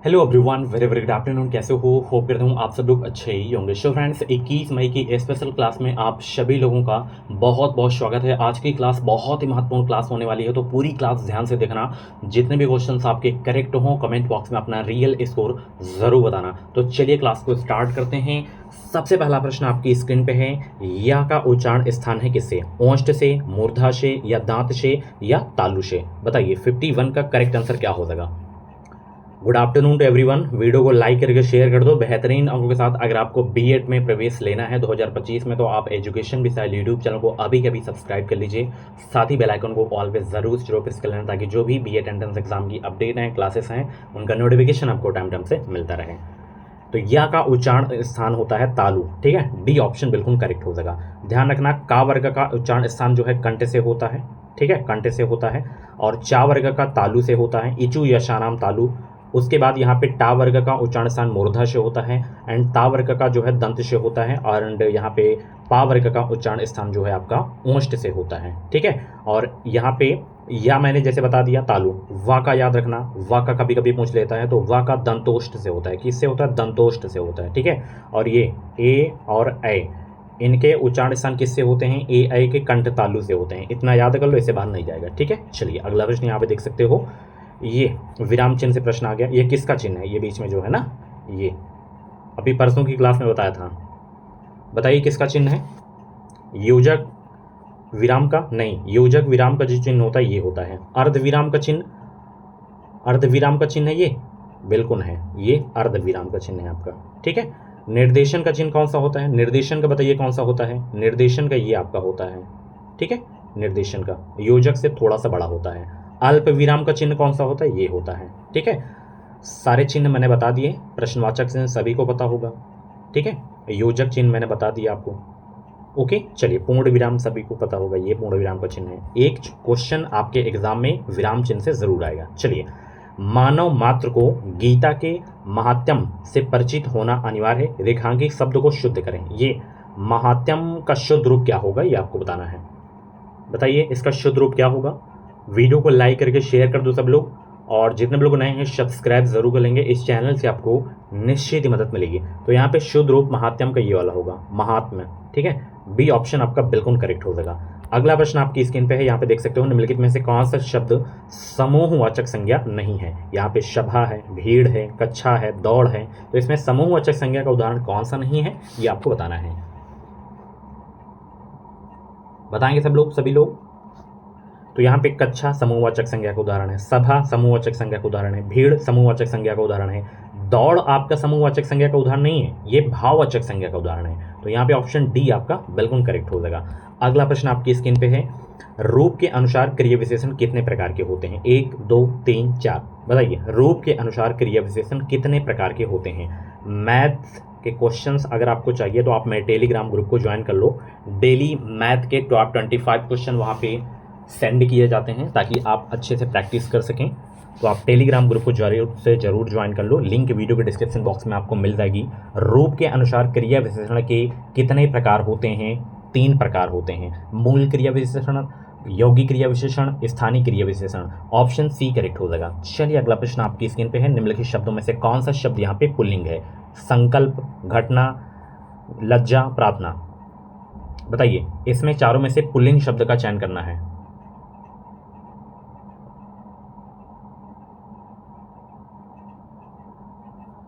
Hello everyone, very very good afternoon. कैसे हो? Hope करता हूँ आप सब लोग अच्छे ही होंगे। सो फ्रेंड्स, 21 मई की स्पेशल क्लास में आप सभी लोगों का बहुत बहुत स्वागत है। आज की क्लास बहुत ही महत्वपूर्ण क्लास होने वाली है, तो पूरी क्लास ध्यान से देखना। जितने भी क्वेश्चंस आपके करेक्ट हों, कमेंट बॉक्स में अपना रियल स्कोर ज़रूर बताना। तो चलिए क्लास को स्टार्ट करते हैं। सबसे पहला प्रश्न आपकी स्क्रीन पे है, या का उच्चारण स्थान है किससे? ओष्ठ से, मूर्धा से, या दांत से, या तालु से? बताइए 51 का करेक्ट आंसर क्या हो जाएगा? Good afternoon to everyone. Video को लाइक करके शेयर कर दो बेहतरीन अंकों के साथ। अगर आपको बीएड में प्रवेश लेना है 2025 में, तो आप एजुकेशन विशाल यूट्यूब चैनल को अभी के अभी सब्सक्राइब कर लीजिए। साथ ही बेल आइकन को ऑल पे जरूर प्रेस कर लेना, ताकि जो भी बीएड एंट्रेंस एग्जाम की अपडेट हैं, क्लासेस हैं, उनका नोटिफिकेशन आपको टाइम टाइम से मिलता रहे। तो या का उच्चारण स्थान होता है तालु। ठीक है, डी ऑप्शन बिल्कुल करेक्ट हो जाएगा। ध्यान रखना, का वर्ग का उच्चारण स्थान जो है कंठ से होता है। ठीक है, कंठ से होता है। और चा वर्ग का तालु से होता है, इचु यशानाम तालु। उसके बाद यहाँ पे टा वर्ग का उच्चारण स्थान मूर्धा से होता है, एंड ता वर्ग का जो है दंत से होता है, और यहाँ पे पा वर्ग का उच्चारण स्थान जो है आपका ओष्ठ से होता है। ठीक है, और यहाँ पे या मैंने जैसे बता दिया तालु। वा का याद रखना, वा का कभी कभी पूछ लेता है, तो वा का दंतोष्ठ से होता है। किससे होता है? दंतोष्ठ से होता है। ठीक है, और ये ए और ए, इनके उच्चारण स्थान किससे होते हैं? ए ऐ के कंठ तालु से होते हैं। इतना याद कर लो, इससे बाहर नहीं जाएगा। ठीक है, चलिए अगला प्रश्न यहाँ पे देख सकते हो। ये विराम चिन्ह से प्रश्न आ गया। ये किसका चिन्ह है? ये बीच में जो है ना, ये अभी परसों की क्लास में बताया था। बताइए किसका चिन्ह है? योजक विराम का? नहीं, योजक विराम का जो चिन्ह होता है ये होता है। अर्ध विराम का चिन्ह, अर्ध विराम का चिन्ह है ये, बिल्कुल है, ये अर्ध विराम का चिन्ह है आपका। ठीक है, निर्देशन का चिन्ह कौन सा होता है? निर्देशन का बताइए कौन सा होता है? निर्देशन का ये आपका होता है। ठीक है, निर्देशन का योजक से थोड़ा सा बड़ा होता है। अल्प विराम का चिन्ह कौन सा होता है? ये होता है। ठीक है, सारे चिन्ह मैंने बता दिए। प्रश्नवाचक चिन्ह सभी को पता होगा। ठीक है, योजक चिन्ह मैंने बता दिया आपको। ओके, चलिए पूर्ण विराम सभी को पता होगा, ये पूर्ण विराम का चिन्ह है। एक क्वेश्चन आपके एग्जाम में विराम चिन्ह से जरूर आएगा। चलिए, मानव मात्र को गीता के महात्म्य से परिचित होना अनिवार्य है। रेखांकित शब्द को शुद्ध करें। ये महात्म्य का शुद्ध रूप क्या होगा, ये आपको बताना है। बताइए इसका शुद्ध रूप क्या होगा। वीडियो को लाइक करके शेयर कर दो सब लोग, और जितने भी लोग नए हैं सब्सक्राइब जरूर कर लेंगे। इस चैनल से आपको निश्चित ही मदद मिलेगी। तो यहाँ पे शुद्ध रूप महात्म्य का ये वाला होगा, महात्म्य। ठीक है, बी ऑप्शन आपका बिल्कुल करेक्ट हो जाएगा। अगला प्रश्न आपकी स्क्रीन पे है, यहाँ पे देख सकते हो। निम्नलिखित में से कौन सा शब्द समूहवाचक संज्ञा नहीं है? यहाँ पे सभा है, भीड़ है, कक्षा है, दौड़ है। तो इसमें समूहवाचक संज्ञा का उदाहरण कौन सा नहीं है, ये आपको बताना है। बताएंगे सब लोग, सभी लोग? तो यहाँ पे कक्षा समूहवाचक संज्ञा का उदाहरण है, सभा समूहवाचक संज्ञा का उदाहरण है, भीड़ समूहवाचक संज्ञा का उदाहरण है, दौड़ आपका समूहवाचक संज्ञा का उदाहरण नहीं है, ये भाववाचक संज्ञा का उदाहरण है। तो यहाँ पे ऑप्शन डी आपका बिल्कुल करेक्ट हो जाएगा। अगला प्रश्न आपकी स्क्रीन पे है, रूप के अनुसार क्रिया विशेषण कितने प्रकार के होते हैं? 1 2 3 4। बताइए रूप के अनुसार क्रिया विशेषण कितने प्रकार के होते हैं? मैथ के क्वेश्चंस अगर आपको चाहिए तो आप मेरे टेलीग्राम ग्रुप को ज्वाइन कर लो। डेली मैथ के टॉप 25 क्वेश्चन वहाँ पे सेंड किए जाते हैं, ताकि आप अच्छे से प्रैक्टिस कर सकें। तो आप टेलीग्राम ग्रुप को जरूर ज्वाइन कर लो। लिंक वीडियो के डिस्क्रिप्शन बॉक्स में आपको मिल जाएगी। रूप के अनुसार क्रिया विशेषण के कितने प्रकार होते हैं? 3 प्रकार होते हैं। मूल क्रिया विशेषण, यौगिक क्रिया विशेषण, स्थानीय क्रिया विशेषण। ऑप्शन सी करेक्ट हो जाएगा। चलिए अगला प्रश्न आपकी स्क्रीन पे है, निम्नलिखित शब्दों में से कौन सा शब्द यहाँ पे पुल्लिंग है? संकल्प, घटना, लज्जा, प्रार्थना। बताइए इसमें चारों में से पुल्लिंग शब्द का चयन करना है।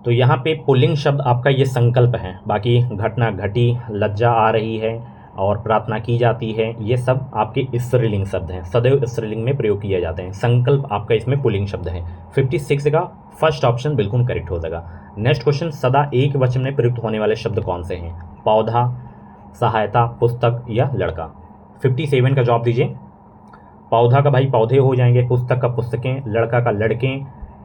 तो यहाँ पे पुल्लिंग शब्द आपका ये संकल्प है। बाकी घटना घटी, लज्जा आ रही है, और प्रार्थना की जाती है, ये सब आपके स्त्रीलिंग शब्द हैं, सदैव स्त्रीलिंग में प्रयोग किए जाते हैं। संकल्प आपका इसमें पुल्लिंग शब्द है। 56 का फर्स्ट ऑप्शन बिल्कुल करेक्ट हो जाएगा। नेक्स्ट क्वेश्चन, सदा एक वचन में प्रयुक्त होने वाले शब्द कौन से हैं? पौधा, सहायता, पुस्तक या लड़का। 57 का जवाब दीजिए। पौधा का भाई पौधे हो जाएंगे, पुस्तक का पुस्तकें, लड़का का लड़के।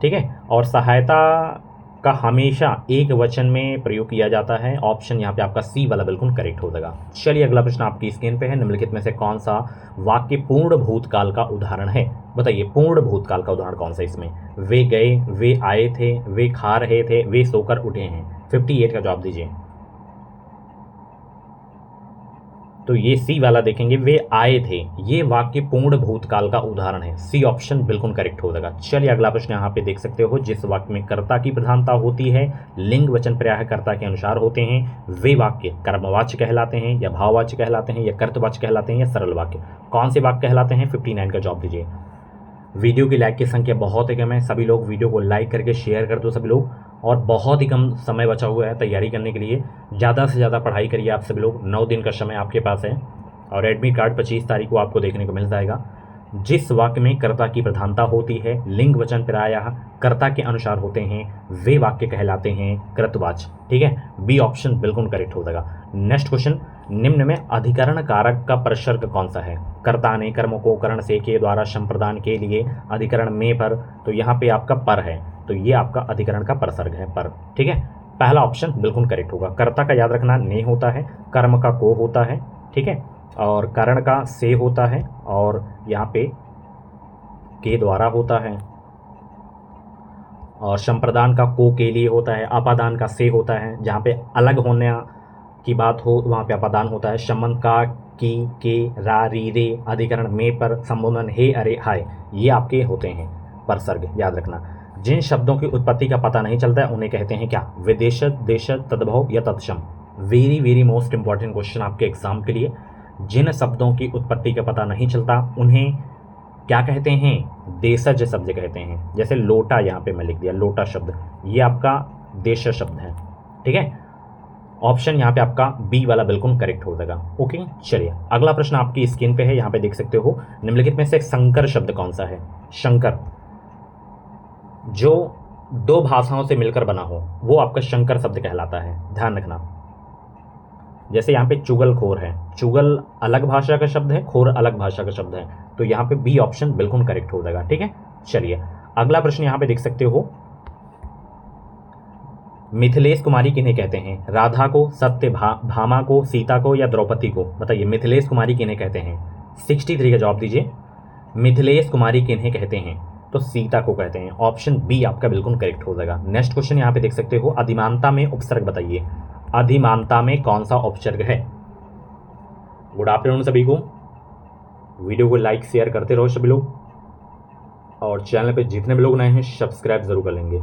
ठीक है, और सहायता का हमेशा एक वचन में प्रयोग किया जाता है। ऑप्शन यहाँ पे आपका सी वाला बिल्कुल करेक्ट हो जाएगा। चलिए अगला प्रश्न आपकी स्क्रीन पे है, निम्नलिखित में से कौन सा वाक्य पूर्ण भूतकाल का उदाहरण है? बताइए पूर्ण भूतकाल का उदाहरण कौन सा इसमें? वे गए, वे आए थे, वे खा रहे थे, वे सोकर उठे हैं। 58 का जवाब दीजिए। तो ये सी वाला देखेंगे, वे आए थे, ये वाक्य पूर्ण भूतकाल का उदाहरण है। सी ऑप्शन बिल्कुल करेक्ट हो जाएगा। चलिए अगला प्रश्न यहाँ पे देख सकते हो, जिस वाक्य में कर्ता की प्रधानता होती है, लिंग वचन प्रायः कर्ता के अनुसार होते हैं, वे वाक्य कर्मवाच्य कहलाते हैं या भाववाच्य कहलाते हैं या कर्तवाच्य कहलाते हैं या सरल वाक्य? कौन से वाक्य कहलाते हैं? 59 का जवाब दीजिए। वीडियो की लाइक की संख्या बहुत ही कम है, सभी लोग वीडियो को लाइक करके शेयर कर दो सभी लोग, और बहुत ही कम समय बचा हुआ है तैयारी करने के लिए। ज़्यादा से ज़्यादा पढ़ाई करिए आप सभी लोग, 9 दिन का समय आपके पास है और एडमिट कार्ड 25 तारीख को आपको देखने को मिल जाएगा। जिस वाक्य में कर्ता की प्रधानता होती है, लिंग वचन प्रायः कर्ता के अनुसार होते हैं, वे वाक्य कहलाते हैं कृतवाच्य। ठीक है, बी ऑप्शन बिल्कुल करेक्ट हो जाएगा। नेक्स्ट क्वेश्चन, निम्न में अधिकरण कारक का प्रसर्ग कौन सा है? कर्ता ने कर्म को करण से के द्वारा संप्रदान के लिए अधिकरण में पर, तो यहाँ पे आपका पर है, तो ये आपका अधिकरण का प्रसर्ग है पर। ठीक है, पहला ऑप्शन बिल्कुल करेक्ट होगा। कर्ता का याद रखना ने होता है, कर्म का को होता है, ठीक है, और कारण का से होता है, और यहाँ पे के द्वारा होता है, और संप्रदान का को के लिए होता है, अपादान का से होता है, जहाँ पे अलग होने की बात हो वहाँ पे अपादान होता है, संबंध का की के रा री रे, अधिकरण में पर, संबोधन हे अरे हाय, ये आपके होते हैं परसर्ग, याद रखना। जिन शब्दों की उत्पत्ति का पता नहीं चलता है उन्हें कहते हैं क्या? विदेशत, देशत, तद्भव या तत्सम। Very very most important question आपके एग्जाम के लिए। जिन शब्दों की उत्पत्ति का पता नहीं चलता उन्हें क्या कहते हैं? देशज शब्द कहते हैं। जैसे लोटा, यहाँ पे मैं लिख दिया लोटा शब्द, ये आपका देश शब्द है। ठीक है, ऑप्शन यहाँ पे आपका बी वाला बिल्कुल करेक्ट हो जाएगा। ओके, चलिए अगला प्रश्न आपकी स्क्रीन पे है, यहाँ पे देख सकते हो, निम्नलिखित में से संकर शब्द कौन सा है? शंकर, जो दो भाषाओं से मिलकर बना हो वो आपका शंकर शब्द कहलाता है, ध्यान रखना। जैसे यहाँ पे चुगलखोर है, चुगल अलग भाषा का शब्द है, खोर अलग भाषा का शब्द है, तो यहाँ पे बी ऑप्शन बिल्कुल करेक्ट हो जाएगा। ठीक है, चलिए अगला प्रश्न यहाँ पे देख सकते हो, मिथिलेश कुमारी किन्हें कहते हैं? राधा को, सत्य भामा को, सीता को या द्रौपदी को? बताइए मिथिलेश कुमारी किन्हें कहते हैं? 63 का जवाब दीजिए। मिथिलेश कुमारी किन्हें कहते हैं? तो सीता को कहते हैं। ऑप्शन बी आपका बिल्कुल करेक्ट हो जाएगा। नेक्स्ट क्वेश्चन यहाँ पे देख सकते हो, अधिमानता में उपसर्ग बताइए। अधिमानता में कौन सा उपसर्ग है? गुड आफ्टरनून सभी को, वीडियो को लाइक शेयर करते रहो सभी लोग, और चैनल पे जितने भी लोग नए हैं सब्सक्राइब जरूर कर लेंगे।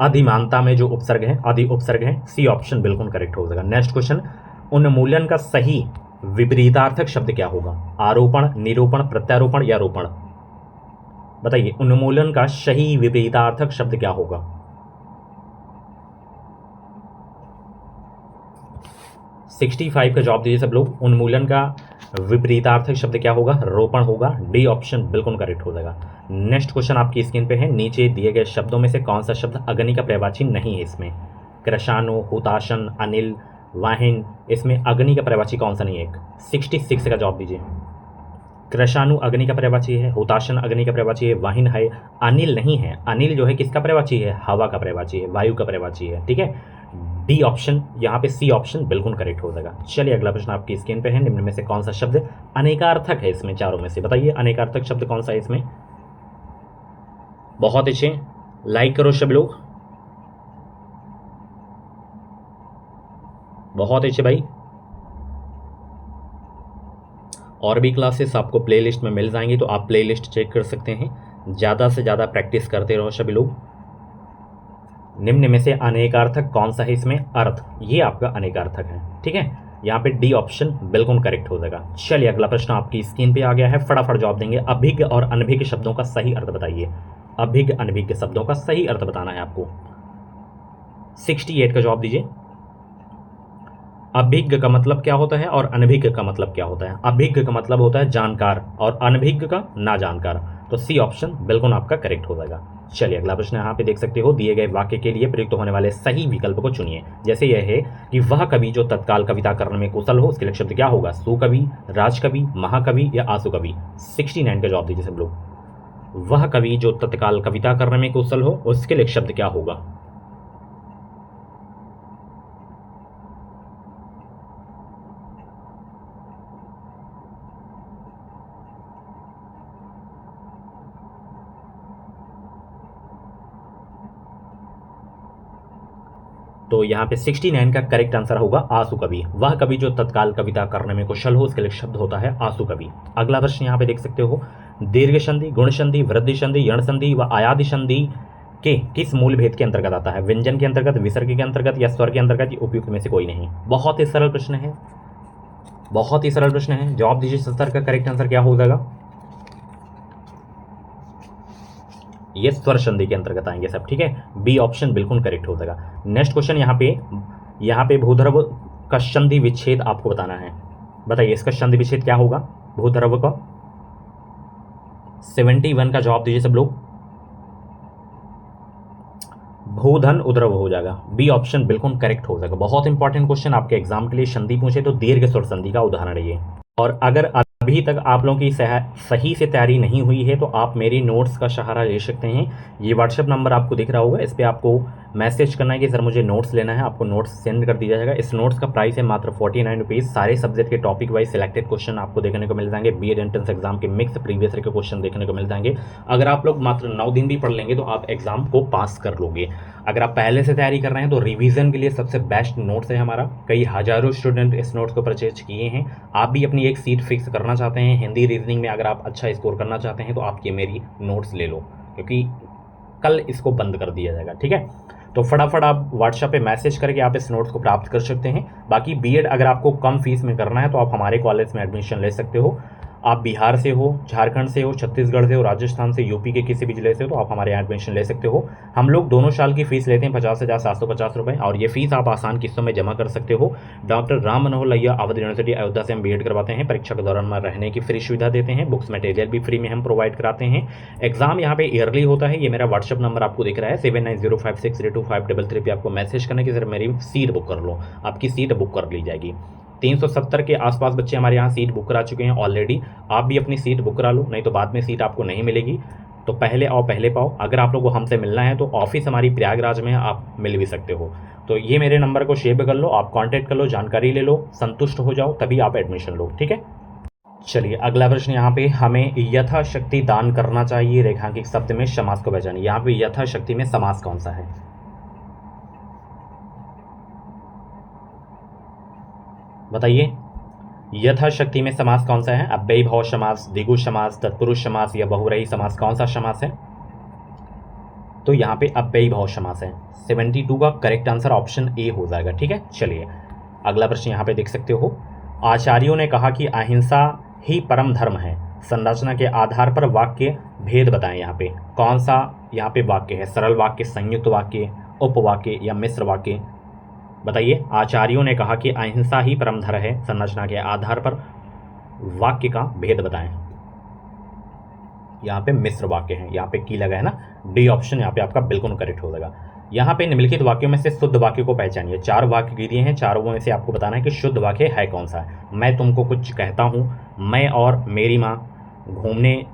अधिमानता में जो उपसर्ग है अधि उपसर्ग है, सी ऑप्शन बिल्कुल करेक्ट हो जाएगा। नेक्स्ट क्वेश्चन, उन्मूलन का सही विपरीतार्थक शब्द क्या होगा? आरोपण, निरूपण, प्रत्यारोपण या रोपण? बताइए उन्मूलन का सही विपरीतार्थक शब्द क्या होगा? सिक्सटी 65 का जवाब दीजिए सब लोग। उन्मूलन का विपरीतार्थक शब्द क्या होगा? रोपण होगा। डी ऑप्शन बिल्कुल करेक्ट हो जाएगा। नेक्स्ट क्वेश्चन आपकी स्क्रीन पे है, नीचे दिए गए शब्दों में से कौन सा शब्द अग्नि का पर्यायवाची नहीं है? इसमें कृशाणु, हुताशन, अनिल, वाहिन, इसमें अग्नि का पर्यायवाची कौन सा नहीं है? 66 का जवाब दीजिए। कृशाणु अग्नि का पर्यायवाची है, हुताशन अग्नि का पर्यायवाची है, वाहिन है, अनिल नहीं है। अनिल जो है किसका पर्यायवाची है? हवा का पर्यायवाची है, वायु का पर्यायवाची है। ठीक है, डी ऑप्शन, यहाँ पे सी ऑप्शन बिल्कुल करेक्ट हो जाएगा। चलिए अगला प्रश्न आपकी स्क्रीन पे है, निम्न में से कौन सा शब्द अनेकार्थक है? इसमें चारों में से बताइए अनेकार्थक शब्द कौन सा है इसमें? बहुत अच्छे, लाइक करो सब लोग, बहुत अच्छे भाई। और भी क्लासेस आपको प्लेलिस्ट में मिल जाएंगी, तो आप प्लेलिस्ट चेक कर सकते हैं। ज़्यादा से ज़्यादा प्रैक्टिस करते रहो सभी लोग। निम्न में से अनेकार्थक कौन सा है इसमें? अर्थ, ये आपका अनेकार्थक है। ठीक है, यहाँ पे डी ऑप्शन बिल्कुल करेक्ट हो जाएगा। चलिए अगला प्रश्न आपकी स्क्रीन पे आ गया है, फटाफट जवाब देंगे। अभिज्ञ और अनभिज्ञ शब्दों का सही अर्थ बताइए। अभिज्ञ अनभिज्ञ शब्दों का सही अर्थ बताना है आपको। 68 का जवाब दीजिए। अभिज्ञ का मतलब क्या होता है और अनभिज्ञ का मतलब क्या होता है? अभिज्ञ का मतलब होता है जानकार और अनभिज्ञ का ना जानकार, तो सी ऑप्शन बिल्कुल आपका करेक्ट हो जाएगा। चलिए अगला प्रश्न यहाँ पे देख सकते हो, दिए गए वाक्य के लिए प्रयुक्त होने वाले सही विकल्प को चुनिए। जैसे यह है कि वह कवि जो तत्काल कविता करने में कुशल हो, उसके लिए शब्द क्या होगा? सुकवि, राजकवि, महाकवि या आंसू कवि? 69 का जवाब दीजिए सब लोग। वह कवि जो तत्काल कविता करने में कुशल हो, उसके लिए शब्द क्या होगा? तो यहाँ पे 69 का करेक्ट आंसर होगा आंसू कवि। वह कवि जो तत्काल कविता करने में कुशल हो, उसके लिए शब्द होता है आंसू कवि। अगला प्रश्न यहाँ पे देख सकते हो, दीर्घ संधि, गुण संधि, वृद्धि संधि, यण संधि व आयादि संधि के किस मूल भेद के अंतर्गत आता है? व्यंजन के अंतर्गत, विसर्ग के अंतर्गत या स्वर के अंतर्गत, उपयुक्त में से कोई नहीं। बहुत ही सरल प्रश्न है, बहुत ही सरल प्रश्न है। जवाब दीजिए 70 का करेक्ट आंसर क्या हो जाएगा? ये स्वर संधि के अंतर्गत आएंगे सब, ठीक है। बी ऑप्शन बिल्कुल करेक्ट हो जाएगा। नेक्स्ट क्वेश्चन यहाँ पे भूधर्व का संधि विच्छेद आपको बताना है। बताइए इसका संधि विच्छेद क्या होगा भूधर्व का? 71 का जवाब दीजिए सब लोग। भूधन उद्रव हो जाएगा। बी ऑप्शन बिल्कुल करेक्ट हो जाएगा। बहुत इंपॉर्टेंट क्वेश्चन आपके एग्जाम के लिए। संधि पूछे तो दीर्घ स्वर संधि का उदाहरण है ये। और अगर अभी तक आप लोगों की सही से तैयारी नहीं हुई है तो आप मेरी नोट्स का सहारा ले सकते हैं। ये व्हाट्सएप नंबर आपको दिख रहा होगा, इस पर आपको मैसेज करना है कि सर मुझे नोट्स लेना है, आपको नोट्स सेंड कर दिया जाएगा। इस नोट्स का प्राइस है मात्र 49 रुपीज़। सारे सब्जेक्ट के टॉपिक वाइज सिलेक्टेड क्वेश्चन आपको देखने को मिल जाएंगे। बीएड एंट्रेंस एग्जाम के मिक्स प्रीवियस ईयर के क्वेश्चन देखने को मिल जाएंगे। अगर आप लोग मात्र 9 दिन भी पढ़ लेंगे तो आप एग्जाम को पास कर लोगे। अगर आप पहले से तैयारी कर रहे हैं तो रिवीजन के लिए सबसे बेस्ट नोट्स है हमारा। कई हज़ारों स्टूडेंट इस नोट्स को परचेज किए हैं। आप भी अपनी एक सीट फिक्स करना चाहते हैं हिंदी रीजनिंग में, अगर आप अच्छा स्कोर करना चाहते हैं तो आप ये मेरी नोट्स ले लो, क्योंकि कल इसको बंद कर दिया जाएगा, ठीक है। तो फटाफट आप व्हाट्सएप पे मैसेज करके आप इस नोट्स को प्राप्त कर सकते हैं। बाकी बीएड अगर आपको कम फीस में करना है तो आप हमारे कॉलेज में एडमिशन ले सकते हो। आप बिहार से हो, झारखंड से हो, छत्तीसगढ़ से हो, राजस्थान से, यूपी के किसी भी जिले से हो तो आप हमारे यहाँ एडमिशन ले सकते हो। हम लोग दोनों साल की फ़ीस लेते हैं 50,750 रुपये, और ये फीस आप आसान किस्तों में जमा कर सकते हो। डॉक्टर राम मनोहर लोहिया अवध यूनिवर्सिटी अयोध्या से हम बीएड करवाते हैं। परीक्षा के दौरान में रहने की फ्री सुविधा देते हैं। बुक्स मटेरियल भी फ्री में हम प्रोवाइड कराते हैं। एग्जाम यहाँ पे ईयरली होता है। ये मेरा व्हाट्सअप नंबर आपको दिख रहा है 7905632533 पे आपको मैसेज करना कि सर मेरी सीट बुक कर लो, आपकी सीट बुक कर ली जाएगी। 370 के आसपास बच्चे हमारे यहाँ सीट बुक करा चुके हैं ऑलरेडी। आप भी अपनी सीट बुक करा लो, नहीं तो बाद में सीट आपको नहीं मिलेगी। तो पहले आओ पहले पाओ। अगर आप लोगों को हमसे मिलना है तो ऑफिस हमारी प्रयागराज में है, आप मिल भी सकते हो। तो ये मेरे नंबर को सेव कर लो, आप कॉन्टैक्ट कर लो, जानकारी ले लो, संतुष्ट हो जाओ, तभी आप एडमिशन लो, ठीक है। चलिए अगला प्रश्न यहाँ पे, हमें यथाशक्ति दान करना चाहिए रेखांकित शब्द में समास को पहचानिए। यहाँ पे यथाशक्ति में समास कौन सा है? बताइए यथाशक्ति में समास कौन सा है? अव्ययी भाव समास, द्विगु समास, तत्पुरुष समास या बहुव्रीहि समास, कौन सा समास है? तो यहाँ पे अव्ययी भाव समास है। 72 का करेक्ट आंसर ऑप्शन ए हो जाएगा, ठीक है। चलिए अगला प्रश्न यहाँ पे देख सकते हो, आचार्यों ने कहा कि अहिंसा ही परम धर्म है। संरचना के आधार पर वाक्य भेद बताएं। यहाँ पे कौन सा यहाँ पे वाक्य है? सरल वाक्य, संयुक्त वाक्य, उपवाक्य या मिश्र वाक्य? बताइए आचार्यों ने कहा कि अहिंसा ही परम धर्म है, संरचना के आधार पर वाक्य का भेद बताएं। यहाँ पे मिश्र वाक्य है, यहाँ पे की लगा है ना, डी ऑप्शन यहाँ पे आपका बिल्कुल करेक्ट हो जाएगा। यहाँ पे निम्नलिखित वाक्यों में से शुद्ध वाक्य को पहचानिए। 4 वाक्य दिए हैं, चारों में से आपको बताना है कि शुद्ध वाक्य है कौन सा है। मैं तुमको कुछ कहता हूँ, मैं और मेरी माँ घूमने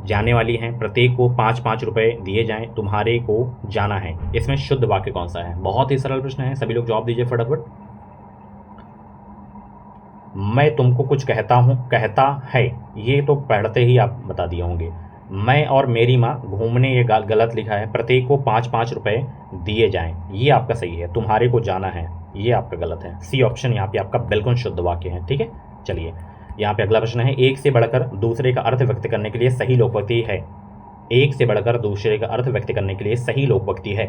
जाने वाली हैं, प्रत्येक को 5-5 रुपये दिए जाएं, तुम्हारे को जाना है। इसमें शुद्ध वाक्य कौन सा है? बहुत ही सरल प्रश्न है, सभी लोग जवाब दीजिए फटाफट। मैं तुमको कुछ कहता हूँ, कहता है, ये तो पढ़ते ही आप बता दिए होंगे। मैं और मेरी माँ घूमने, ये गलत लिखा है। प्रत्येक को 5-5 रुपये दिए जाएं, ये आपका सही है। तुम्हारे को जाना है, ये आपका गलत है। सी ऑप्शन यहाँ पे आपका बिल्कुल शुद्ध वाक्य है, ठीक है। चलिए यहाँ पे अगला प्रश्न है, एक से बढ़कर दूसरे का अर्थ व्यक्त करने के लिए सही लोकोक्ति है। एक से बढ़कर दूसरे का अर्थ व्यक्त करने के लिए सही लोकोक्ति है।